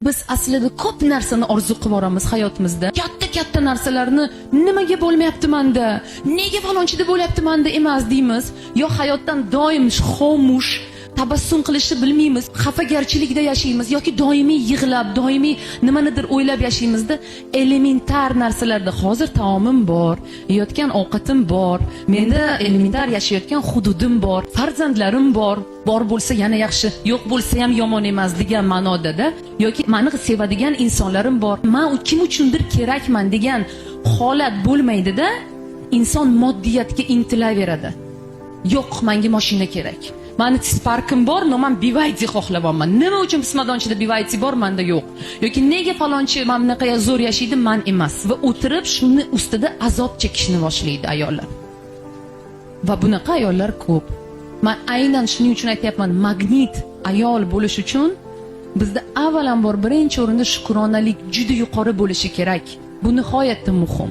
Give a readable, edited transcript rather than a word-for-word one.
Biz aslida ko'p narsani orzu qilib boramiz hayotimizda. Katta narsalarni nimaga bo'lmayapti menda? Nega falonchida bo'lyapti menda emas deymiz. Yo hayotdan doim xomush tabassum qilishni bilmaymiz, xafagarchilikda yashaymiz yoki doimiy yig'lab, doimiy nimanidir o'ylab yashaymizda. Elementar narsalarda hozir taomim bor, yeyotgan ovqatim bor, menda elementar yashayotgan hududim bor, farzandlarim bor bo'lsa yana yaxshi, yo'q bo'lsa ham yomon emas degan ma'noda, yoki meni sevadigan insonlarim bor, men kim uchundir kerakman degan holat bo'lmaydi-da, inson moddiyatga intilaveradi. Yo'q, menga mashina kerak. Mani Spark'im bor, no men BYD xohlamayman. Nima uchun pismadonchida BYD bor, menda yo'q. Yoki nega falonchi mana bunaqa zo'r yashaydi, men emas. Va o'tirib shuni ustida azob chekishni boshlaydi ayollar. Va bunaqa ayollar ko'p. Men aynan shuning uchun aytayapman, magnit ayol bo'lish uchun bizda avvalambor birinchi o'rinda shukronalik juda yuqori bo'lishi kerak. Bu nihoyatda muhim.